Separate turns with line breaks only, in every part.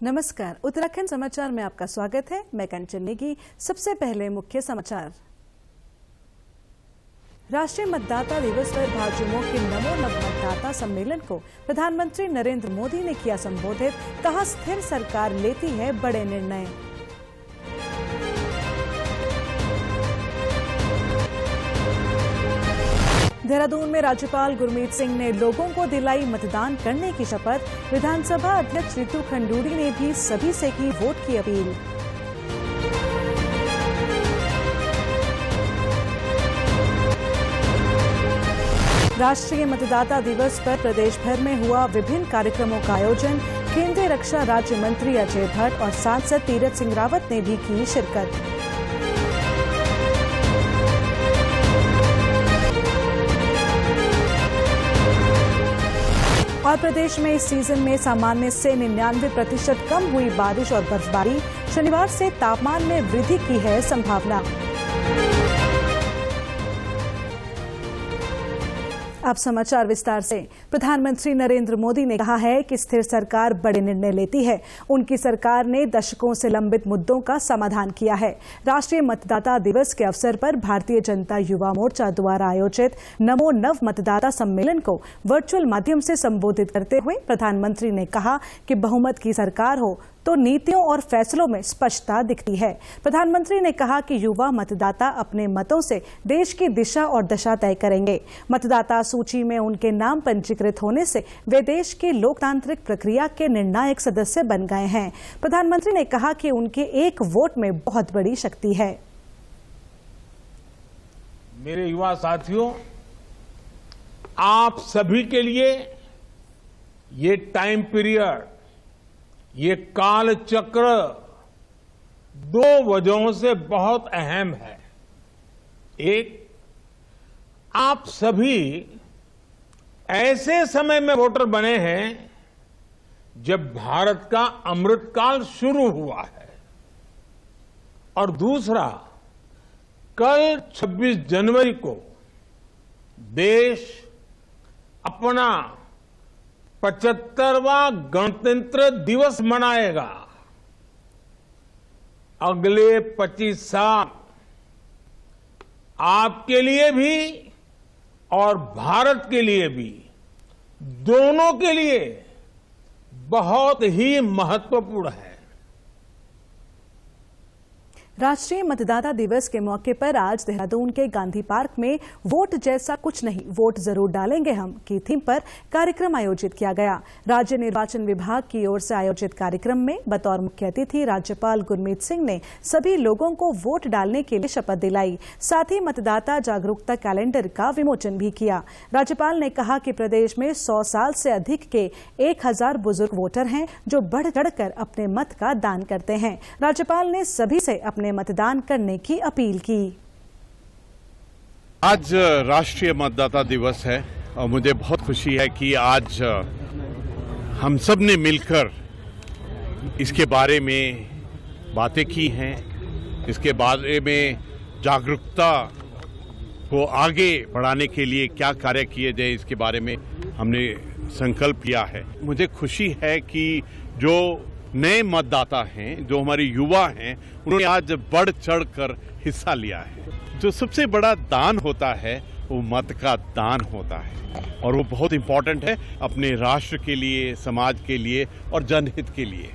नमस्कार, उत्तराखंड समाचार में आपका स्वागत है। मैं कंचन नेगी। सबसे पहले मुख्य समाचार। राष्ट्रीय मतदाता दिवस पर भाजयुमो के नमो नव मतदाता सम्मेलन को प्रधानमंत्री नरेंद्र मोदी ने किया संबोधित। कहा, स्थिर सरकार लेती है बड़े निर्णय। देहरादून में राज्यपाल गुरमीत सिंह ने लोगों को दिलाई मतदान करने की शपथ। विधानसभा अध्यक्ष रितु खंडूड़ी ने भी सभी से की वोट की अपील। राष्ट्रीय मतदाता दिवस पर प्रदेश भर में हुआ विभिन्न कार्यक्रमों का आयोजन। केंद्रीय रक्षा राज्य मंत्री अजय भट्ट और सांसद तीरथ सिंह रावत ने भी की शिरकत। और प्रदेश में इस सीजन में सामान्य से 99% कम हुई बारिश और बर्फबारी। शनिवार से तापमान में वृद्धि की है संभावना। अब समाचार विस्तार से। प्रधानमंत्री नरेंद्र मोदी ने कहा है कि स्थिर सरकार बड़े निर्णय लेती है। उनकी सरकार ने दशकों से लंबित मुद्दों का समाधान किया है। राष्ट्रीय मतदाता दिवस के अवसर पर भारतीय जनता युवा मोर्चा द्वारा आयोजित नमो नव मतदाता सम्मेलन को वर्चुअल माध्यम से संबोधित करते हुए प्रधानमंत्री ने कहा कि बहुमत की सरकार हो तो नीतियों और फैसलों में स्पष्टता दिखती है। प्रधानमंत्री ने कहा कि युवा मतदाता अपने मतों से देश की दिशा और दशा तय करेंगे। मतदाता सूची में उनके नाम पंजीकृत होने से वे देश की लोकतांत्रिक प्रक्रिया के निर्णायक सदस्य बन गए हैं। प्रधानमंत्री ने कहा कि उनके एक वोट में बहुत बड़ी शक्ति है।
मेरे युवा साथियों, आप सभी के लिए ये टाइम पीरियड, ये काल चक्र दो वजहों से बहुत अहम है। एक, आप सभी ऐसे समय में वोटर बने हैं जब भारत का अमृतकाल शुरू हुआ है। और दूसरा, कल 26 जनवरी को देश अपना 75वां गणतंत्र दिवस मनाएगा। अगले 25 साल आपके लिए भी और भारत के लिए भी, दोनों के लिए बहुत ही महत्वपूर्ण है।
राष्ट्रीय मतदाता दिवस के मौके पर आज देहरादून के गांधी पार्क में वोट जैसा कुछ नहीं, वोट जरूर डालेंगे हम की थीम पर कार्यक्रम आयोजित किया गया। राज्य निर्वाचन विभाग की ओर से आयोजित कार्यक्रम में बतौर मुख्य अतिथि राज्यपाल गुरमीत सिंह ने सभी लोगों को वोट डालने के लिए शपथ दिलाई। साथ ही मतदाता जागरूकता कैलेंडर का विमोचन भी किया। राज्यपाल ने कहा कि प्रदेश में 100 साल से अधिक के 1000 बुजुर्ग वोटर हैं जो बढ़ चढ़कर अपने मत का दान करते हैं। राज्यपाल ने सभी से अपने मतदान करने की अपील की।
आज राष्ट्रीय मतदाता दिवस है और मुझे बहुत खुशी है कि आज हम सब ने मिलकर इसके बारे में बातें की हैं। इसके बारे में जागरूकता को आगे बढ़ाने के लिए क्या कार्य किए जाए, इसके बारे में हमने संकल्प लिया है। मुझे खुशी है कि जो नए मतदाता हैं, जो हमारे युवा हैं, उन्होंने आज बढ़ चढ़कर हिस्सा लिया है। जो सबसे बड़ा दान होता है वो मत का दान होता है और वो बहुत इंपॉर्टेंट है अपने राष्ट्र के लिए, समाज के लिए और जनहित के लिए।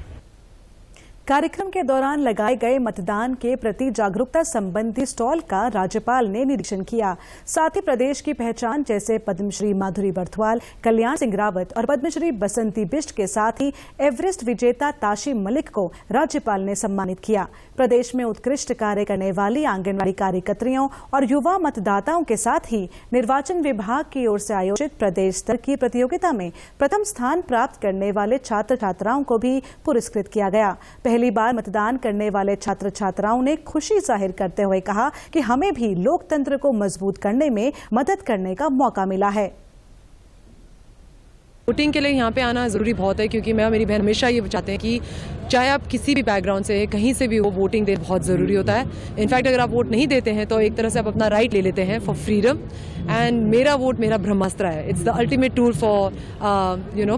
कार्यक्रम के दौरान लगाए गए मतदान के प्रति जागरूकता संबंधी स्टॉल का राज्यपाल ने निरीक्षण किया। साथ ही प्रदेश की पहचान जैसे पद्मश्री माधुरी बर्थवाल, कल्याण सिंह रावत और पद्मश्री बसंती बिष्ट के साथ ही एवरेस्ट विजेता ताशी मलिक को राज्यपाल ने सम्मानित किया। प्रदेश में उत्कृष्ट कार्य करने वाली आंगनबाड़ी कार्यकर्त्रियों और युवा मतदाताओं के साथ ही निर्वाचन विभाग की ओर से आयोजित प्रदेश स्तर की प्रतियोगिता में प्रथम स्थान प्राप्त करने वाले छात्र छात्राओं को भी पुरस्कृत किया गया। पहली बार मतदान करने वाले छात्र छात्राओं ने खुशी जाहिर करते हुए कहा कि हमें भी लोकतंत्र को मजबूत करने में मदद करने का मौका मिला है।
वोटिंग के लिए यहाँ पे आना ज़रूरी बहुत है, क्योंकि मैं और मेरी बहन हमेशा ये चाहते हैं कि चाहे आप किसी भी बैकग्राउंड से, कहीं से भी वो, वोटिंग देना बहुत ज़रूरी होता है। इनफैक्ट अगर आप वोट नहीं देते हैं तो एक तरह से आप अपना राइट ले लेते हैं फॉर फ्रीडम। एंड मेरा वोट मेरा ब्रह्मास्त्र है। It's the ultimate tool for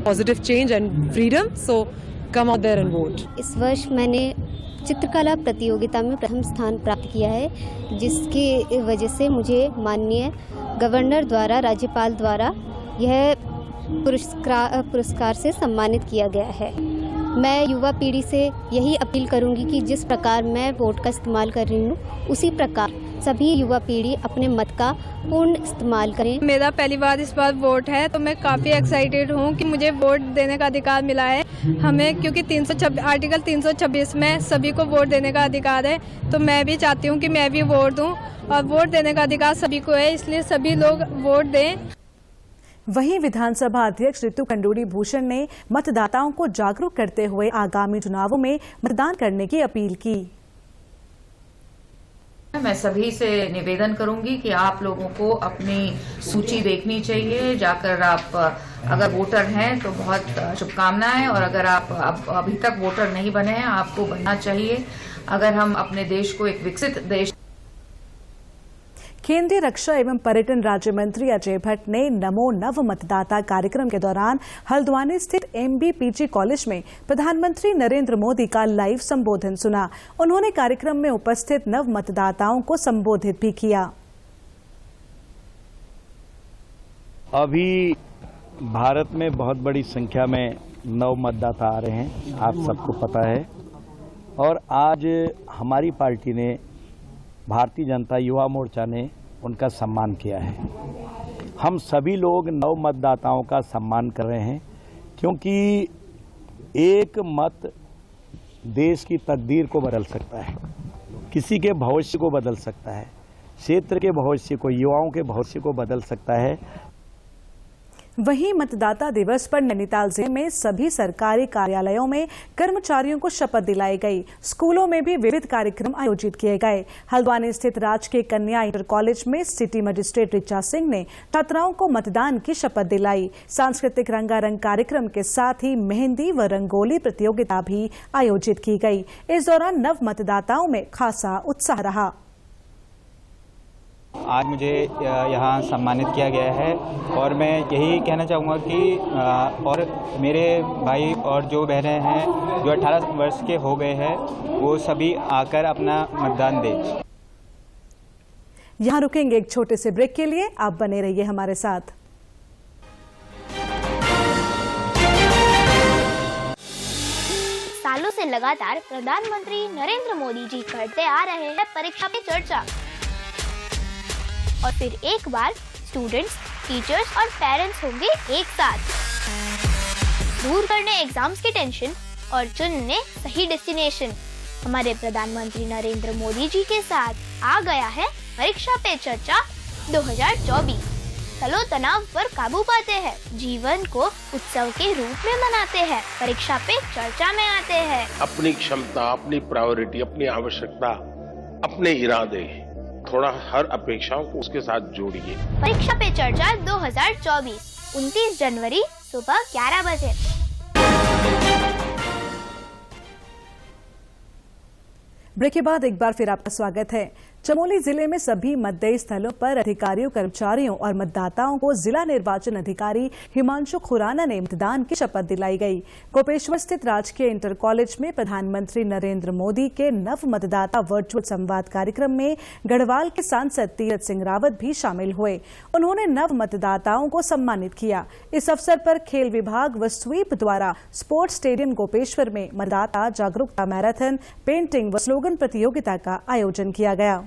positive change and freedom. So come out there and vote.
इस वर्ष मैंने चित्रकला प्रतियोगिता में प्रथम स्थान प्राप्त किया है, जिसकी वजह से मुझे माननीय गवर्नर द्वारा, राज्यपाल द्वारा यह पुरस्कार से सम्मानित किया गया है। मैं युवा पीढ़ी से यही अपील करूंगी कि जिस प्रकार मैं वोट का इस्तेमाल कर रही हूँ, उसी प्रकार सभी युवा पीढ़ी अपने मत का पूर्ण इस्तेमाल करें।
मेरा पहली बार इस बार वोट है, तो मैं काफ़ी एक्साइटेड हूँ कि मुझे वोट देने का अधिकार मिला है हमें, क्योंकि आर्टिकल 326 में सभी को वोट देने का अधिकार है। तो मैं भी चाहती हूँ कि मैं भी वोट दूँ, और वोट देने का अधिकार सभी को है, इसलिए सभी लोग वोट दें।
वहीं विधानसभा अध्यक्ष ऋतु खंडूड़ी भूषण ने मतदाताओं को जागरूक करते हुए आगामी चुनावों में मतदान करने की अपील की।
मैं सभी से निवेदन करूंगी कि आप लोगों को अपनी सूची देखनी चाहिए। जाकर आप अगर वोटर हैं तो बहुत शुभकामनाएं, और अगर आप अभी तक वोटर नहीं बने हैं, आपको बनना चाहिए अगर हम अपने देश को एक विकसित देश।
केंद्रीय रक्षा एवं पर्यटन राज्य मंत्री अजय भट्ट ने नमो नव मतदाता कार्यक्रम के दौरान हल्द्वानी स्थित MBPG कॉलेज में प्रधानमंत्री नरेंद्र मोदी का लाइव संबोधन सुना। उन्होंने कार्यक्रम में उपस्थित नव मतदाताओं को संबोधित भी किया।
अभी भारत में बहुत बड़ी संख्या में नव मतदाता आ रहे हैं, आप सबको पता है, और आज हमारी पार्टी ने, भारतीय जनता युवा मोर्चा ने उनका सम्मान किया है। हम सभी लोग नव मतदाताओं का सम्मान कर रहे हैं, क्योंकि एक मत देश की तकदीर को बदल सकता है, किसी के भविष्य को बदल सकता है, क्षेत्र के भविष्य को, युवाओं के भविष्य को बदल सकता है।
वहीं मतदाता दिवस पर नैनीताल जिले में सभी सरकारी कार्यालयों में कर्मचारियों को शपथ दिलाई गई। स्कूलों में भी विविध कार्यक्रम आयोजित किए गए। हल्द्वानी स्थित राजकीय कन्या इंटर कॉलेज में सिटी मजिस्ट्रेट ऋचा सिंह ने छात्राओं को मतदान की शपथ दिलाई। सांस्कृतिक रंगारंग कार्यक्रम के साथ ही मेहंदी व रंगोली प्रतियोगिता भी आयोजित की गई। इस दौरान नव मतदाताओं में खासा उत्साह रहा।
आज मुझे यहाँ सम्मानित किया गया है, और मैं यही कहना चाहूँगा कि और मेरे भाई और जो बहनें हैं जो 18 वर्ष के हो गए हैं, वो सभी आकर अपना मतदान दें।
यहाँ रुकेंगे एक छोटे से ब्रेक के लिए, आप बने रहिए हमारे साथ।
सालों से लगातार प्रधानमंत्री नरेंद्र मोदी जी करते आ रहे हैं परीक्षा पे चर्चा, और फिर एक बार स्टूडेंट्स, टीचर्स और पेरेंट्स होंगे एक साथ, दूर करने एग्जाम्स की टेंशन और चुनने सही डेस्टिनेशन। हमारे प्रधानमंत्री नरेंद्र मोदी जी के साथ आ गया है परीक्षा पे चर्चा 2024। चलो तनाव पर काबू पाते हैं, जीवन को उत्सव के रूप में मनाते हैं, परीक्षा पे चर्चा में आते हैं।
अपनी क्षमता, अपनी प्रायोरिटी, अपनी आवश्यकता, अपने इरादे, थोड़ा हर अपेक्षाओं को उसके साथ जोड़िए।
परीक्षा पे चर्चा 2024 29 जनवरी सुबह 11 बजे।
ब्रेक के बाद एक बार फिर आपका स्वागत है। चमोली जिले में सभी मतदेय स्थलों पर अधिकारियों, कर्मचारियों और मतदाताओं को जिला निर्वाचन अधिकारी हिमांशु खुराना ने मतदान की शपथ दिलाई गई। गोपेश्वर स्थित राजकीय इंटर कॉलेज में प्रधानमंत्री नरेंद्र मोदी के नव मतदाता वर्चुअल संवाद कार्यक्रम में गढ़वाल के सांसद तीरथ सिंह रावत भी शामिल हुए। उन्होंने नव मतदाताओं को सम्मानित किया। इस अवसर पर खेल विभाग व स्वीप द्वारा स्पोर्ट्स स्टेडियम गोपेश्वर में मतदाता जागरूकता मैराथन, पेंटिंग व स्लोगन प्रतियोगिता का आयोजन किया गया।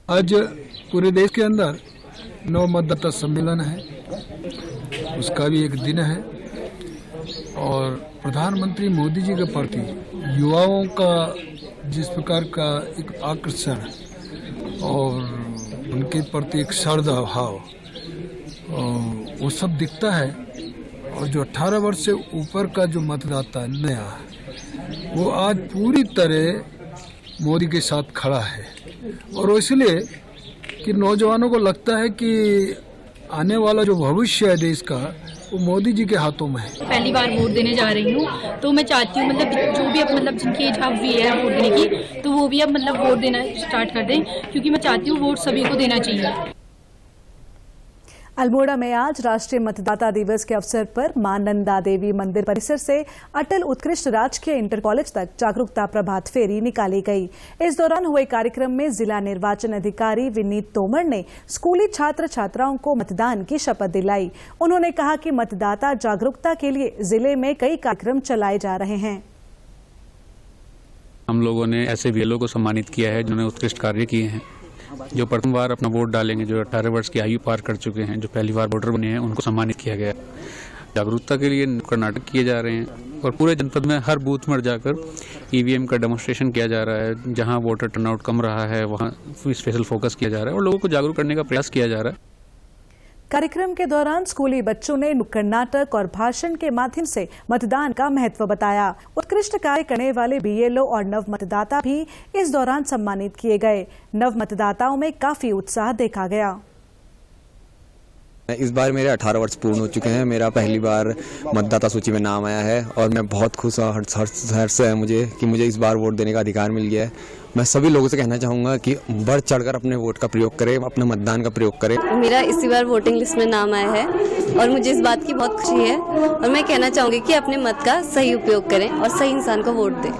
आज पूरे देश के अंदर नव मतदाता सम्मेलन है, उसका भी एक दिन है, और प्रधानमंत्री मोदी जी के प्रति युवाओं का जिस प्रकार का एक आकर्षण और उनके प्रति एक श्रद्धा भाव, वो सब दिखता है। और जो 18 वर्ष से ऊपर का जो मतदाता नया, वो आज पूरी तरह मोदी के साथ खड़ा है, और इसलिए कि नौजवानों को लगता है कि आने वाला जो भविष्य है देश का, वो मोदी जी के हाथों में है।
पहली बार वोट देने जा रही हूँ, तो मैं चाहती हूँ जो भी अब जिनकी एज अब भी है वोट देने की, तो वो भी अब वोट देना स्टार्ट कर दें, क्योंकि मैं चाहती हूँ वोट सभी को देना चाहिए।
अल्मोड़ा में आज राष्ट्रीय मतदाता दिवस के अवसर पर मां नंदा देवी मंदिर परिसर से अटल उत्कृष्ट राजकीय इंटर कॉलेज तक जागरूकता प्रभात फेरी निकाली गई। इस दौरान हुए कार्यक्रम में जिला निर्वाचन अधिकारी विनीत तोमर ने स्कूली छात्र छात्राओं को मतदान की शपथ दिलाई। उन्होंने कहा कि मतदाता जागरूकता के लिए जिले में कई कार्यक्रम चलाए जा रहे हैं।
हम लोगों ने ऐसे बीएलओ को सम्मानित किया है जिन्होंने उत्कृष्ट कार्य किए हैं, जो प्रथम बार अपना वोट डालेंगे, जो 18 वर्ष की आयु पार कर चुके हैं, जो पहली बार वोटर बने हैं, उनको सम्मानित किया गया। जागरूकता के लिए नुक्कड़ नाटक किए जा रहे हैं और पूरे जनपद में हर बूथ में जाकर ईवीएम का डेमोन्स्ट्रेशन किया जा रहा है। जहां वोटर टर्नआउट कम रहा है वहां स्पेशल फोकस किया जा रहा है और लोगों को जागरूक करने का प्रयास किया जा रहा है।
कार्यक्रम के दौरान स्कूली बच्चों ने नुक्कड़ नाटक और भाषण के माध्यम से मतदान का महत्व बताया। उत्कृष्ट कार्य करने वाले बीएलओ और नव मतदाता भी इस दौरान सम्मानित किए गए। नव मतदाताओं में काफी उत्साह देखा गया।
इस बार मेरे 18 वर्ष पूर्ण हो चुके हैं। मेरा पहली बार मतदाता सूची में नाम आया है और मैं बहुत खुश और हर्ष है मुझे कि मुझे इस बार वोट देने का अधिकार मिल गया है। मैं सभी लोगों से कहना चाहूँगा कि बढ़ चढ़कर अपने वोट का प्रयोग करें, अपने मतदान का प्रयोग करें।
मेरा इसी बार वोटिंग लिस्ट में नाम आया है और मुझे इस बात की बहुत खुशी है और मैं कहना चाहूँगी कि अपने मत का सही उपयोग करें और सही इंसान को वोट दें।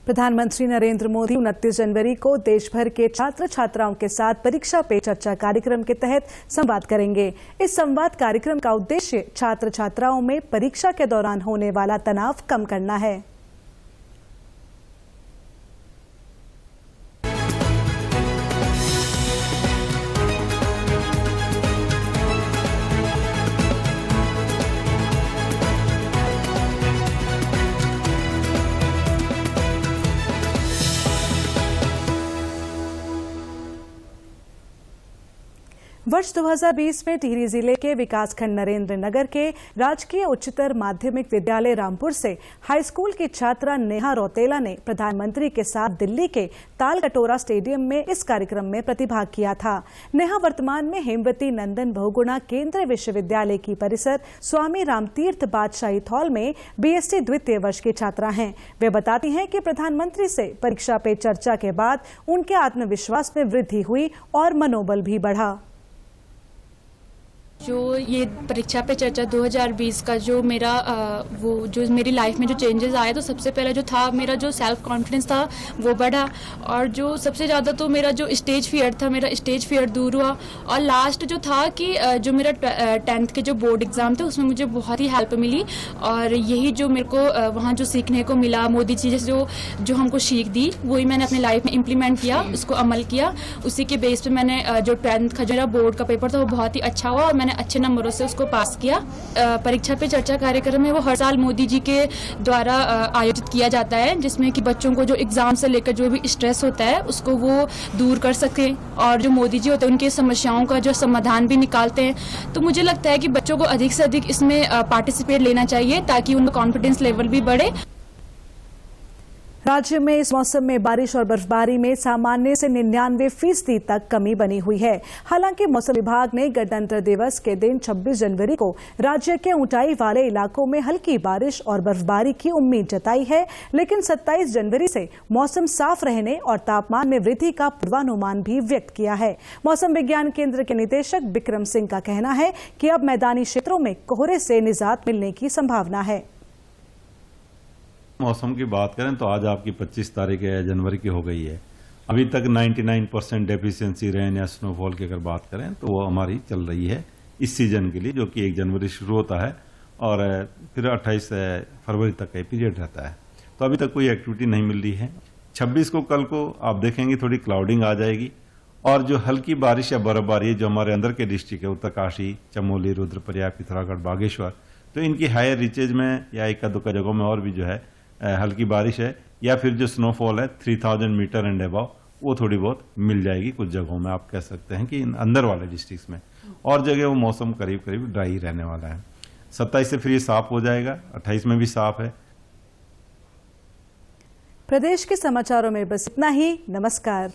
प्रधानमंत्री नरेंद्र मोदी 29 जनवरी को देश भर के छात्र छात्राओं के साथ परीक्षा पे चर्चा कार्यक्रम के तहत संवाद करेंगे। इस संवाद कार्यक्रम का उद्देश्य छात्र छात्राओं में परीक्षा के दौरान होने वाला तनाव कम करना है। वर्ष 2020 में टिहरी जिले के विकासखंड नरेंद्र नगर के राजकीय उच्चतर माध्यमिक विद्यालय रामपुर से हाईस्कूल की छात्रा नेहा रौतेला ने प्रधानमंत्री के साथ दिल्ली के तालकटोरा स्टेडियम में इस कार्यक्रम में प्रतिभाग किया था। नेहा वर्तमान में हेमवती नंदन बहुगुणा केंद्रीय विश्वविद्यालय की परिसर स्वामी रामतीर्थ बादशाही हॉल में बीएससी द्वितीय वर्ष की छात्रा हैं। वे बताती हैं कि प्रधानमंत्री से परीक्षा पे चर्चा के बाद उनके आत्मविश्वास में वृद्धि हुई और मनोबल भी बढ़ा।
जो ये परीक्षा पे चर्चा 2020 का जो मेरा जो मेरी लाइफ में जो चेंजेस आए, तो सबसे पहले जो था मेरा जो सेल्फ कॉन्फिडेंस था वो बढ़ा और जो सबसे ज़्यादा तो मेरा जो स्टेज फियर था, मेरा स्टेज फियर दूर हुआ। और लास्ट जो था कि जो मेरा 10th के जो बोर्ड एग्ज़ाम थे उसमें मुझे बहुत ही हेल्प मिली और यही जो मेरे को वहाँ जो सीखने को मिला, मोदी जी जैसे जो हमको सीख दी वही मैंने अपनी लाइफ में इम्प्लीमेंट किया, उसको अमल किया। उसी के बेस पे मैंने जो 10th का जो मेरा बोर्ड का पेपर था वो बहुत ही अच्छा हुआ और मैंने अच्छे नंबरों से उसको पास किया। परीक्षा पे चर्चा कार्यक्रम है वो हर साल मोदी जी के द्वारा आयोजित किया जाता है, जिसमें कि बच्चों को जो एग्जाम से लेकर जो भी स्ट्रेस होता है उसको वो दूर कर सके और जो मोदी जी होते हैं उनकी समस्याओं का जो समाधान भी निकालते हैं। तो मुझे लगता है कि बच्चों को अधिक से अधिक इसमें पार्टिसिपेट लेना चाहिए ताकि उनका कॉन्फिडेंस लेवल भी बढ़े।
राज्य में इस मौसम में बारिश और बर्फबारी में सामान्य से 99% तक कमी बनी हुई है। हालांकि मौसम विभाग ने गणतंत्र दिवस के दिन 26 जनवरी को राज्य के ऊंचाई वाले इलाकों में हल्की बारिश और बर्फबारी की उम्मीद जताई है, लेकिन 27 जनवरी से मौसम साफ रहने और तापमान में वृद्धि का पूर्वानुमान भी व्यक्त किया है। मौसम विज्ञान केंद्र के निदेशक बिक्रम सिंह का कहना है कि अब मैदानी क्षेत्रों में कोहरे से निजात मिलने की संभावना है।
मौसम की बात करें तो आज आपकी 25 तारीख जनवरी की हो गई है। अभी तक 99% डेफिशिएंसी रेन या स्नोफॉल की अगर बात करें तो वो हमारी चल रही है इस सीजन के लिए, जो कि 1 जनवरी शुरू होता है और फिर 28 फरवरी तक का पीरियड रहता है। तो अभी तक कोई एक्टिविटी नहीं मिल रही है। 26 को कल को आप देखेंगे थोड़ी क्लाउडिंग आ जाएगी और जो हल्की बारिश या बर्फबारी जो हमारे अंदर के डिस्ट्रिक्ट है, उत्तरकाशी, चमोली, रुद्रप्रयाग, पिथौरागढ़, बागेश्वर, तो इनकी हायर रीचेज में या इक्का दुक्का जगहों में और भी जो है हल्की बारिश है या फिर जो स्नोफॉल है 3000 मीटर एंड अबव वो थोड़ी बहुत मिल जाएगी कुछ जगहों में। आप कह सकते हैं कि अंदर वाले डिस्ट्रिक्ट्स में, और जगह वो मौसम करीब करीब ड्राई रहने वाला है। 27 से फिर ये साफ हो जाएगा, 28 में भी साफ है।
प्रदेश के समाचारों में बस इतना ही। नमस्कार।